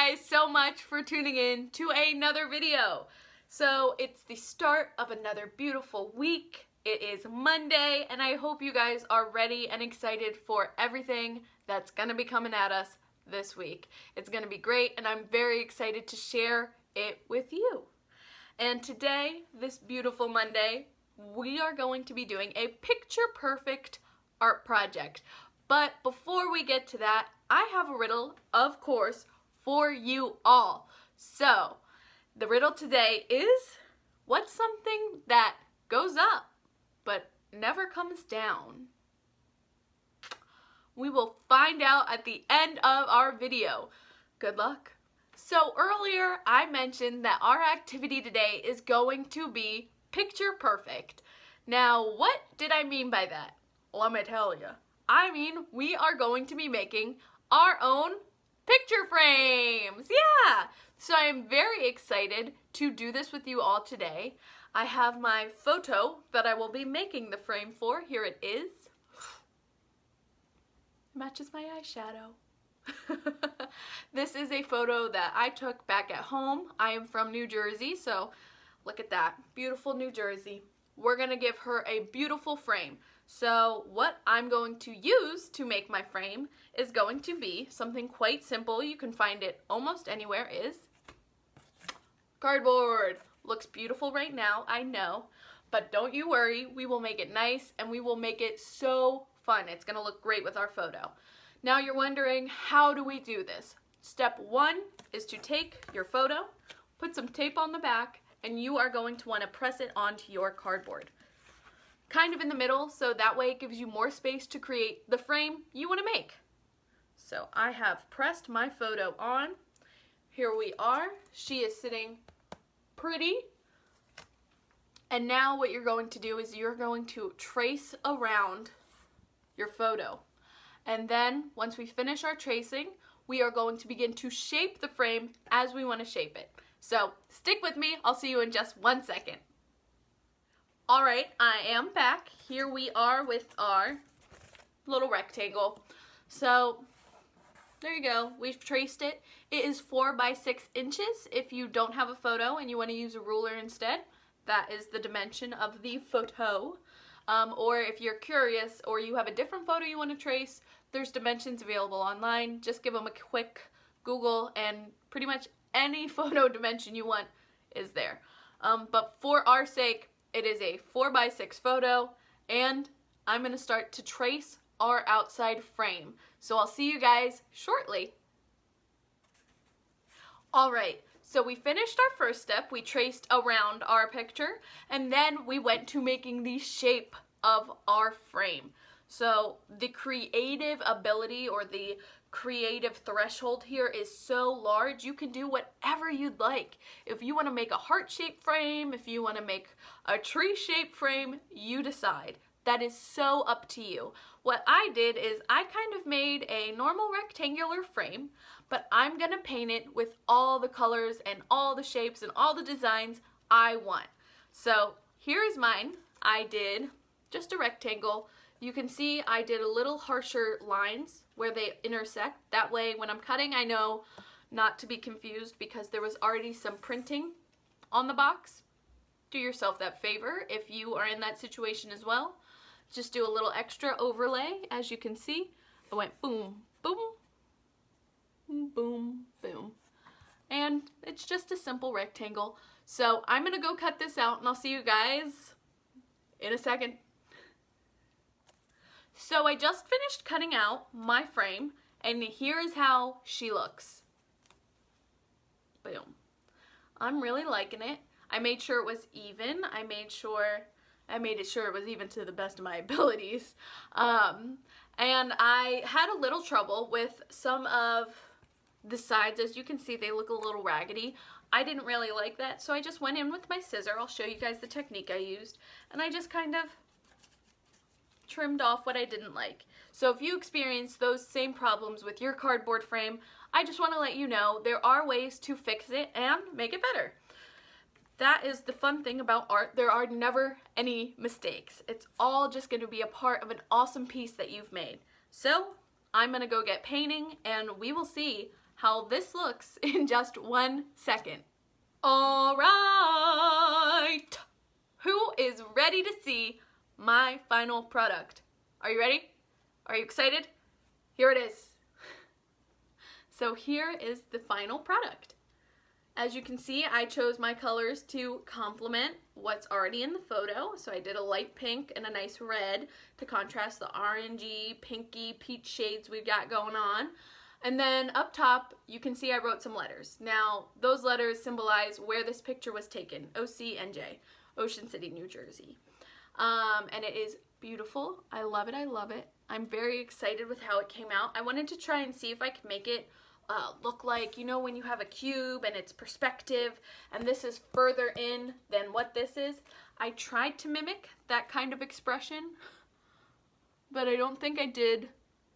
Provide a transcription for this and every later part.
guys so much for tuning in to another video. So it's the start of another beautiful week. It is Monday, and I hope you guys are ready and excited for everything that's gonna be coming at us this week. It's gonna be great, and I'm very excited to share it with you. And today, this beautiful Monday, we are going to be doing a picture-perfect art project. But before we get to that, I have a riddle, of course, for you all. So, the riddle today is, what's something that goes up but never comes down? We will find out at the end of our video. Good luck. So earlier I mentioned that our activity today is going to be picture perfect. Now, what did I mean by that? Let me tell you. I mean, we are going to be making our own picture frames. Yeah! So I am very excited to do this with you all today. I have my photo that I will be making the frame for. Here it is. Matches my eyeshadow. This is a photo that I took back at home. I am from New Jersey, so look at that. Beautiful New Jersey. We're gonna give her a beautiful frame. So what I'm going to use to make my frame is going to be something quite simple. You can find it almost anywhere. Is cardboard. Looks beautiful right now, I know, but don't you worry, we will make it nice and we will make it so fun. It's gonna look great with our photo. Now you're wondering, how do we do this? Step one is to take your photo, put some tape on the back, and you are going to want to press it onto your cardboard. Kind of in the middle, so that way it gives you more space to create the frame you want to make. So I have pressed my photo on. Here we are. She is sitting pretty. And now what you're going to do is you're going to trace around your photo. And then once we finish our tracing, we are going to begin to shape the frame as we want to shape it. So stick with me. I'll see you in just 1 second. Alright, I am back. Here we are with our little rectangle. So there you go. We've traced it. It is 4 by 6 inches. If you don't have a photo and you want to use a ruler instead, that is the dimension of the photo. Or if you're curious or you have a different photo you want to trace, there's dimensions available online. Just give them a quick Google and pretty much any photo dimension you want is there. But for our sake, it is a 4 by 6 photo, and I'm going to start to trace our outside frame. So I'll see you guys shortly. Alright, so we finished our first step. We traced around our picture, and then we went to making the shape of our frame. So the creative ability or the creative threshold here is so large, you can do whatever you'd like. If you want to make a heart-shaped frame, if you want to make a tree-shaped frame, you decide. That is so up to you. What I did is I kind of made a normal rectangular frame, but I'm gonna paint it with all the colors and all the shapes and all the designs I want. So here's mine. I did just a rectangle. You can see I did a little harsher lines where they intersect. That way when I'm cutting, I know not to be confused because there was already some printing on the box. Do yourself that favor if you are in that situation as well. Just do a little extra overlay. As you can see, I went boom, boom, boom, boom. And it's just a simple rectangle. So I'm gonna go cut this out and I'll see you guys in a second. So I just finished cutting out my frame, and here is how she looks. Boom. I'm really liking it. I made sure it was even. I made it sure it was even to the best of my abilities. And I had a little trouble with some of the sides. As you can see, they look a little raggedy. I didn't really like that, so I just went in with my scissor. I'll show you guys the technique I used. And I just kind of trimmed off what I didn't like. So if you experience those same problems with your cardboard frame, I just want to let you know there are ways to fix it and make it better. That is the fun thing about art. There are never any mistakes. It's all just going to be a part of an awesome piece that you've made. So I'm going to go get painting and we will see how this looks in just 1 second. All right, who is ready to see my final product? Are you ready? Are you excited? Here it is. So here is the final product. As you can see, I chose my colors to complement what's already in the photo. So I did a light pink and a nice red to contrast the orangey, pinky, peach shades we've got going on. And then up top, you can see I wrote some letters. Now, those letters symbolize where this picture was taken, OCNJ, Ocean City, New Jersey. And it is beautiful. I love it. I love it. I'm very excited with how it came out. I wanted to try and see if I could make it look like, you know, when you have a cube and it's perspective and this is further in than what this is. I tried to mimic that kind of expression, but I don't think I did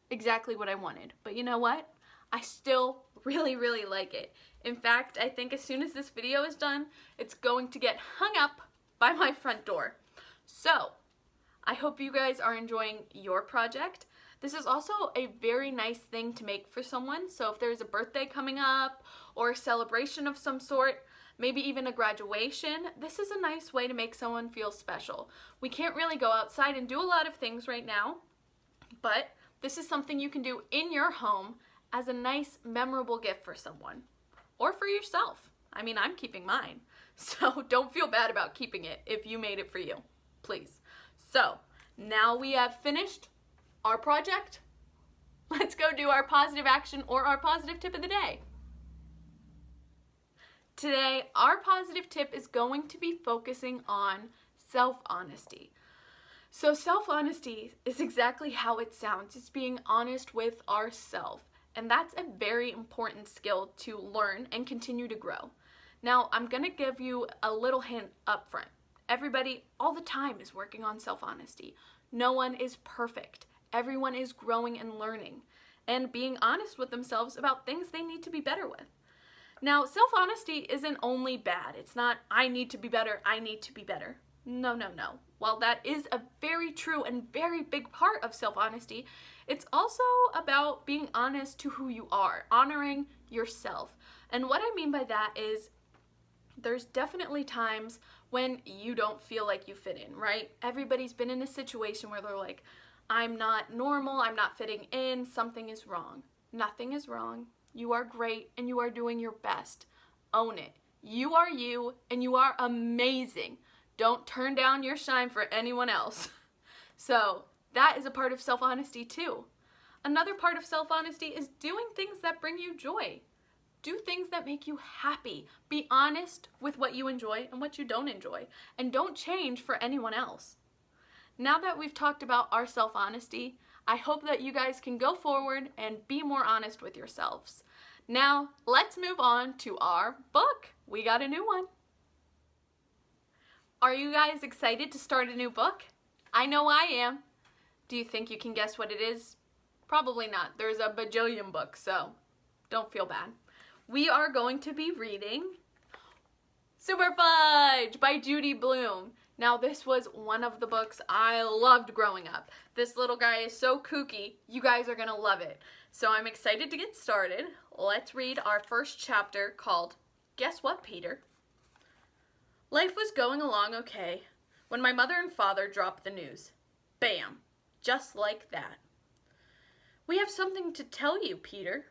exactly what I wanted. But you know what? I still really, really like it. In fact, I think as soon as this video is done, it's going to get hung up by my front door. So, I hope you guys are enjoying your project. This is also a very nice thing to make for someone. So if there's a birthday coming up or a celebration of some sort, maybe even a graduation, this is a nice way to make someone feel special. We can't really go outside and do a lot of things right now, but this is something you can do in your home as a nice, memorable gift for someone or for yourself. I mean, I'm keeping mine, so don't feel bad about keeping it if you made it for you, please. So now we have finished our project. Let's go do our positive action or our positive tip of the day. Today, our positive tip is going to be focusing on self-honesty. So self-honesty is exactly how it sounds. It's being honest with ourselves. And that's a very important skill to learn and continue to grow. Now, I'm going to give you a little hint up front. Everybody all the time is working on self-honesty. No one is perfect. Everyone is growing and learning and being honest with themselves about things they need to be better with. Now, self-honesty isn't only bad. It's not, I need to be better, I need to be better. No, no, no. While that is a very true and very big part of self-honesty, it's also about being honest to who you are, honoring yourself. And what I mean by that is there's definitely times when you don't feel like you fit in, right? Everybody's been in a situation where they're like, I'm not normal, I'm not fitting in, something is wrong. Nothing is wrong. You are great and you are doing your best. Own it. You are you and you are amazing. Don't turn down your shine for anyone else. So that is a part of self-honesty too. Another part of self-honesty is doing things that bring you joy. Do things that make you happy. Be honest with what you enjoy and what you don't enjoy. And don't change for anyone else. Now that we've talked about our self-honesty, I hope that you guys can go forward and be more honest with yourselves. Now, let's move on to our book. We got a new one. Are you guys excited to start a new book? I know I am. Do you think you can guess what it is? Probably not. There's a bajillion books, so don't feel bad. We are going to be reading Superfudge by Judy Blume. Now, this was one of the books I loved growing up. This little guy is so kooky, you guys are gonna love it. So I'm excited to get started. Let's read our first chapter called, Guess What, Peter? Life was going along okay when my mother and father dropped the news. Bam! Just like that. We have something to tell you, Peter,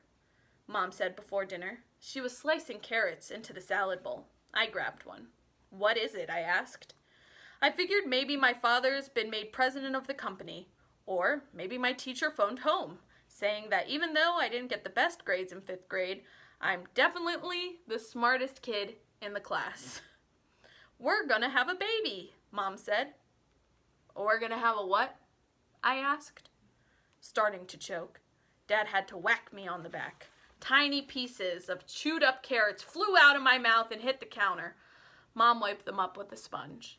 Mom said before dinner. She was slicing carrots into the salad bowl. I grabbed one. What is it? I asked. I figured maybe my father's been made president of the company, or maybe my teacher phoned home, saying that even though I didn't get the best grades in 5th grade, I'm definitely the smartest kid in the class. We're gonna have a baby, Mom said. We're gonna have a what? I asked, starting to choke. Dad had to whack me on the back. Tiny pieces of chewed up carrots flew out of my mouth and hit the counter. Mom wiped them up with a sponge.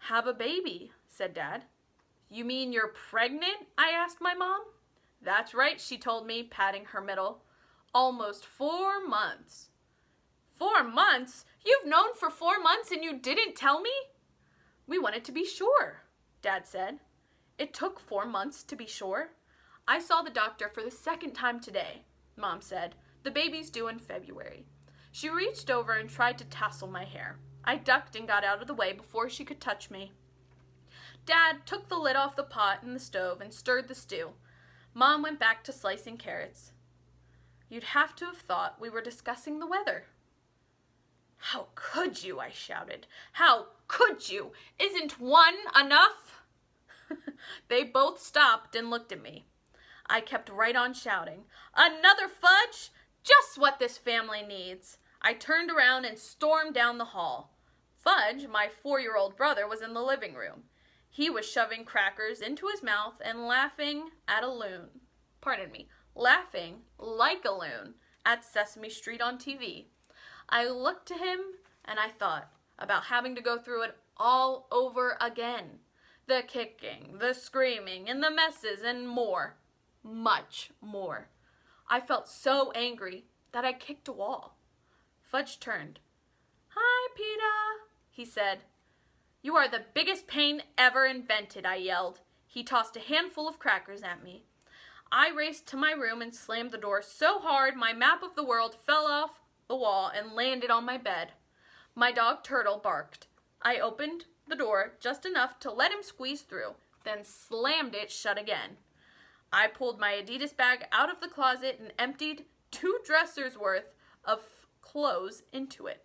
Have a baby, said Dad. You mean you're pregnant? I asked my mom. That's right, she told me, patting her middle. Almost 4 months. 4 months? You've known for 4 months and you didn't tell me? We wanted to be sure, Dad said. It took 4 months to be sure. I saw the doctor for the 2nd time today, Mom said, The baby's due in February. She reached over and tried to tassel my hair. I ducked and got out of the way before she could touch me. Dad took the lid off the pot in the stove and stirred the stew. Mom went back to slicing carrots. You'd have to have thought we were discussing the weather. How could you? I shouted. How could you? Isn't one enough? They both stopped and looked at me. I kept right on shouting, Another fudge? Just what this family needs. I turned around and stormed down the hall. Fudge, my 4-year-old brother, was in the living room. He was shoving crackers into his mouth and laughing laughing like a loon at Sesame Street on TV. I looked to him and I thought about having to go through it all over again. The kicking, the screaming, and the messes, and more. Much more. I felt so angry that I kicked a wall. Fudge turned. Hi, Peter, he said. You are the biggest pain ever invented, I yelled. He tossed a handful of crackers at me. I raced to my room and slammed the door so hard my map of the world fell off the wall and landed on my bed. My dog Turtle barked. I opened the door just enough to let him squeeze through, then slammed it shut again. I pulled my Adidas bag out of the closet and emptied 2 dressers worth of clothes into it.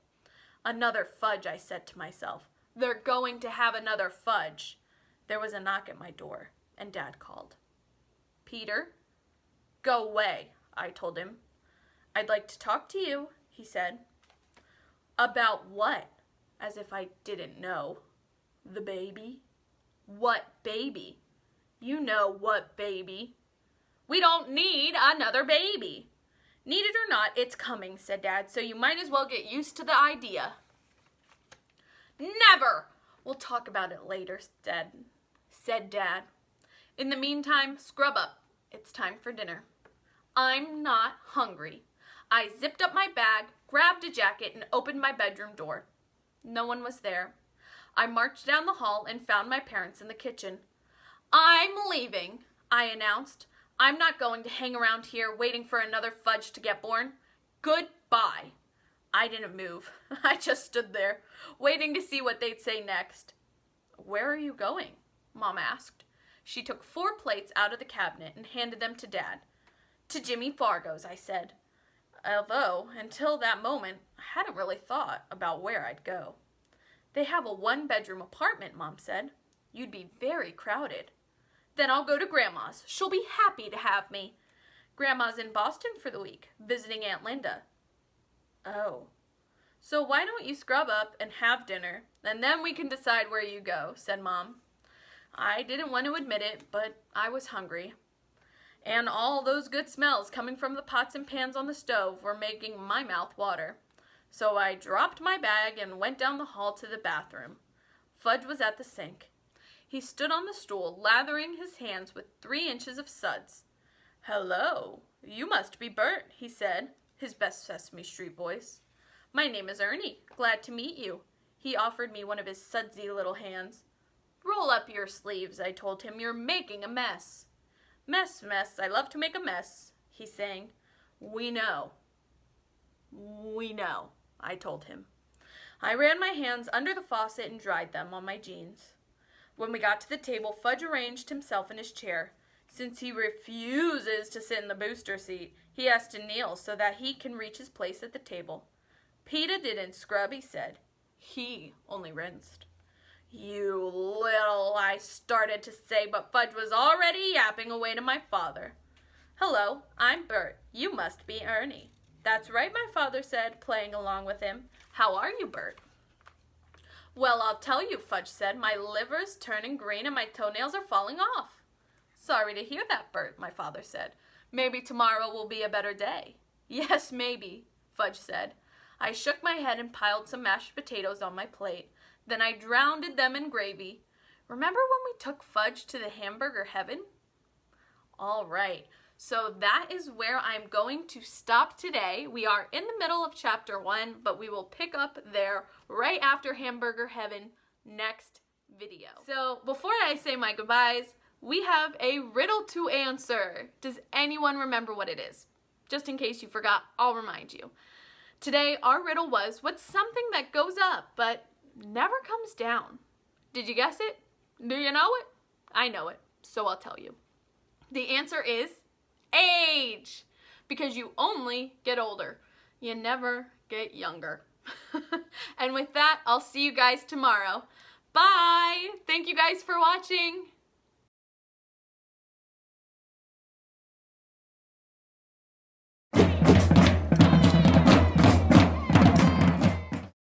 Another fudge, I said to myself. They're going to have another fudge. There was a knock at my door, and Dad called. Peter, go away, I told him. I'd like to talk to you, he said. About what? As if I didn't know. The baby? What baby? You know what baby. We don't need another baby. Need it or not, it's coming, said Dad, so you might as well get used to the idea. Never! We'll talk about it later, said Dad. In the meantime, scrub up. It's time for dinner. I'm not hungry. I zipped up my bag, grabbed a jacket, and opened my bedroom door. No one was there. I marched down the hall and found my parents in the kitchen. I'm leaving, I announced. I'm not going to hang around here waiting for another fudge to get born. Goodbye. I didn't move. I just stood there, waiting to see what they'd say next. Where are you going? Mom asked. She took 4 plates out of the cabinet and handed them to Dad. To Jimmy Fargo's, I said. Although, until that moment, I hadn't really thought about where I'd go. They have a 1-bedroom apartment, Mom said. You'd be very crowded. Then I'll go to Grandma's. She'll be happy to have me. Grandma's in Boston for the week, visiting Aunt Linda. Oh. So why don't you scrub up and have dinner, and then we can decide where you go, said Mom. I didn't want to admit it, but I was hungry. And all those good smells coming from the pots and pans on the stove were making my mouth water. So I dropped my bag and went down the hall to the bathroom. Fudge was at the sink. He stood on the stool, lathering his hands with 3 inches of suds. Hello, you must be Bert, he said, his best Sesame Street voice. My name is Ernie. Glad to meet you. He offered me one of his sudsy little hands. Roll up your sleeves, I told him. You're making a mess. Mess, I love to make a mess, he sang. We know, I told him. I ran my hands under the faucet and dried them on my jeans. When we got to the table, Fudge arranged himself in his chair. Since he refuses to sit in the booster seat, he has to kneel so that he can reach his place at the table. Peter didn't scrub, he said. He only rinsed. You little, I started to say, but Fudge was already yapping away to my father. Hello, I'm Bert. You must be Ernie. That's right, my father said, playing along with him. How are you, Bert? Well, I'll tell you, Fudge said. My liver's turning green and my toenails are falling off. Sorry to hear that, Bert, my father said. Maybe tomorrow will be a better day. Yes, maybe, Fudge said. I shook my head and piled some mashed potatoes on my plate. Then I drowned them in gravy. Remember when we took Fudge to the hamburger heaven? All right, so that is where I'm going to stop today. We are in the middle of chapter 1, but we will pick up there right after hamburger heaven next video. So before I say my goodbyes, we have a riddle to answer. Does anyone remember what it is? Just in case you forgot, I'll remind you. Today, our riddle was, what's something that goes up but never comes down? Did you guess it? Do you know it? I know it, so I'll tell you. The answer is age, because you only get older. You never get younger. And with that, I'll see you guys tomorrow. Bye! Thank you guys for watching.